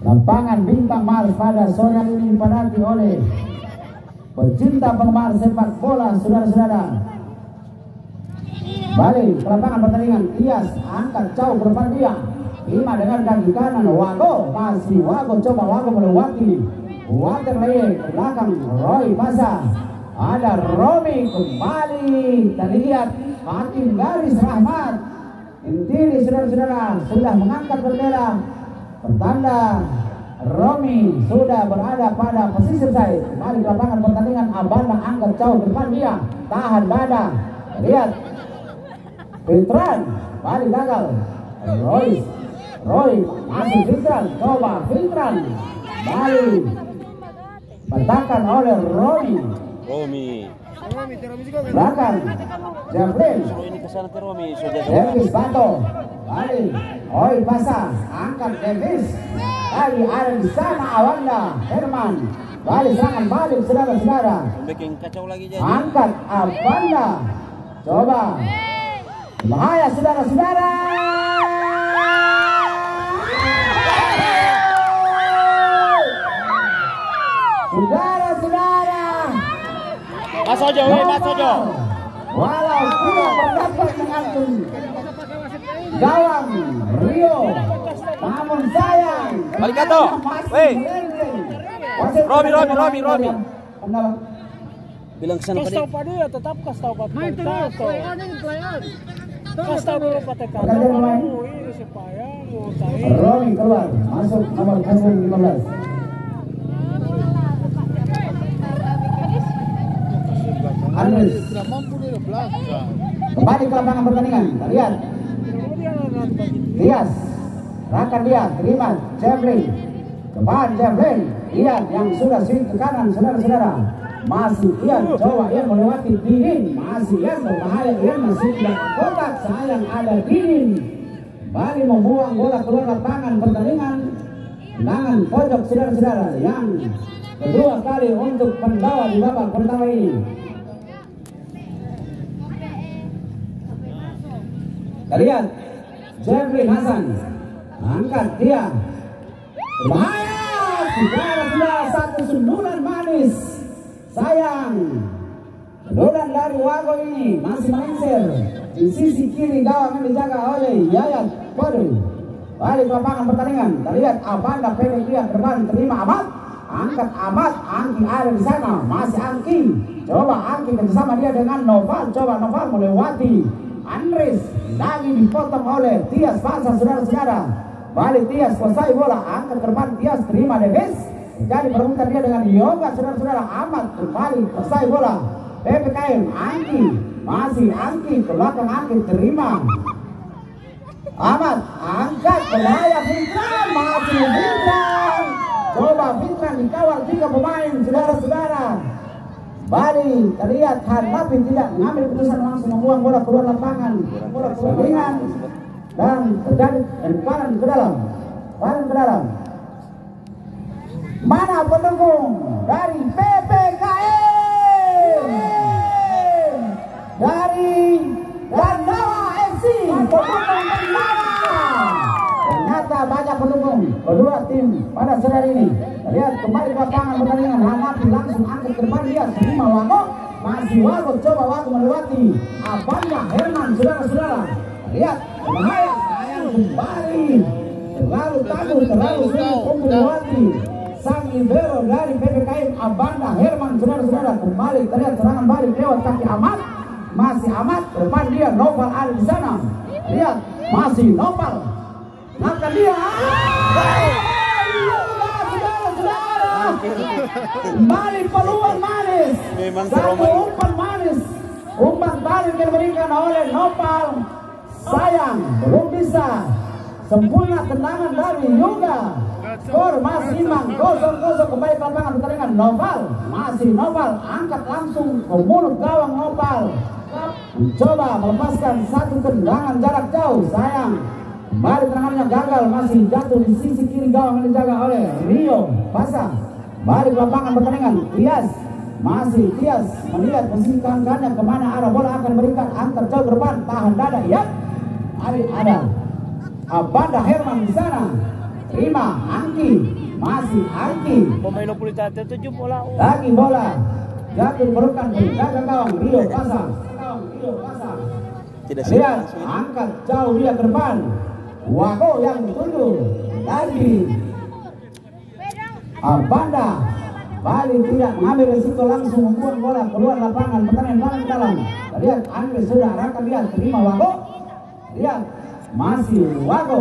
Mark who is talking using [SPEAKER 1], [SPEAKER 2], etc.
[SPEAKER 1] Lapangan Bintang Mars pada sore hari ini dipadati oleh pecinta penggemar sepak bola, saudara-saudara. Balik ke lapangan pertandingan. Tias angkat jauh ke depan dia. Ima dengan kaki kanan. Wago masih Wago, coba Wago melewati water lane ke belakang. Roy Masa. Ada Romi kembali. Tadi lihat makin garis Rahmat. Intinya saudara-saudara sudah mengangkat bendera. Pertanda Romi sudah berada pada posisi side. Kembali ke lapangan pertandingan. Abanda angkat jauh ke depan dia. Tahan dada. Lihat Filtran, balik gagal. Roy masih Filtran, coba Filtran, balik bentakan oleh Romi. Belakang Jablin. Davis Bato, balik. Oi Basa, angkat Davis. Lagi ada di sana Awanda Herman. Balik serangan, balik saudara-saudara. Angkat Awanda, coba. Bahaya saudara-saudara. Saudara-saudara.
[SPEAKER 2] Mas Ojo, Mas Ojo.
[SPEAKER 1] Walau tidak berdapat dengan gawang Rio, namun sayang.
[SPEAKER 2] Balik Kato. Weh. Robi. Bilang ke sana
[SPEAKER 3] Kasih tahu pada dia, tetap kasih tahu pada
[SPEAKER 4] main terus,
[SPEAKER 3] kasih tahu dulu pada kata ini supaya mau cari.
[SPEAKER 1] Romi keluar, masuk nomor 15. Andres kembali ke lapangan pertandingan. Kita lihat Tias, rakan dia, terima Javelin, depan Javelin. Lihat yang sudah swing ke kanan, saudara-saudara. Masih Ian, coba Ian melewati Dinin. Masih Ian berbahaya, Ian masih tidak kotak. Sayang ada Dinin. Bali membuang bola keluar lapangan pertandingan. Tendangan pojok saudara-saudara yang kedua kali untuk pendawa di babak pertama ini. Kita lihat Jeffrey Hasan angkat dia. Berbahaya, saudara-saudara, satu sundulan manis. Sayang, sundulan dari Wago ini masih melengsir di sisi kiri gawang yang dijaga oleh Yayat Bodu. Balik ke lapangan pertandingan. Kita lihat Abanda pendek dia ke depan, terima Ahmad, angkat Ahmad. Angki ada di sana, masih Angki. Coba Angki bersama dia dengan Noval. Coba Noval melewati Andres, lagi dipotong oleh Tias Pasar, saudara-saudara. Balik Tias kuasai bola, angkat ke depan Tias, terima Davis. Jadi perempuan dia dengan Yoga, saudara-saudara. Ahmad kembali kuasai bola. PPKM Angki, masih Angki ke belakang Angki, terima Ahmad, angkat berbahaya Fitran, masih Fitran. Coba Fitran dikawal 3 pemain, saudara-saudara. Bali terlihat Hanafi tidak mengambil keputusan, langsung membuang bola keluar lapangan. Bola keluar dan terjadi lemparan ke dalam. Mana pendukung dari PPKM? Dari Gandawa FC, pendukung Gandawa. Ternyata banyak pendukung kedua tim pada sore ini. Lihat kembali ke lapangan pertandingan. Hanafi langsung angkat ke depan dia, terima Wago. Masih Wago, coba Wago melewati Abanda Herman, saudara-saudara. Lihat bahaya, sayang kembali. Terlalu takut, terlalu sulit untuk melewati sang libero dari PPKM Abanda Herman, saudara-saudara. Kembali terlihat serangan balik lewat kaki Ahmad. Masih Ahmad, depan dia Noval ada di sana. Lihat masih Noval. Makan dia. Kembali peluang manis. Satu umpan manis. Umpan balik yang diberikan oleh Nopal. Sayang belum bisa sempurna tendangan dari Yoga. Skor masih imbang 0-0. Kembali ke lapangan pertandingan. Nopal, masih Nopal, angkat langsung ke mulut gawang Nopal. Mencoba melepaskan satu tendangan jarak jauh. Sayang kembali tendangannya gagal, masih jatuh di sisi kiri gawang yang dijaga oleh Rio Pasang. Balik lapangan pertandingan. Tias, masih Tias melihat posisi kawannya kemana arah bola akan berikan, angkat jauh ke depan, tahan dada, ya. Ada Abanda Herman di sana. Terima Angki, masih Angki.
[SPEAKER 2] Pemain Lopolita 7 bola.
[SPEAKER 1] Lagi bola. Jatuh berikan penjaga gawang Rio pasang.
[SPEAKER 2] Tidak
[SPEAKER 1] Lihat, angkat jauh dia ke depan. Wago yang dituju. Lagi Abanda balik tidak mengambil risiko, langsung membuang bola keluar lapangan. Pertandingan balik dalam. Lihat Andre sudah arahkan, lihat terima Wago. Lihat masih Wago.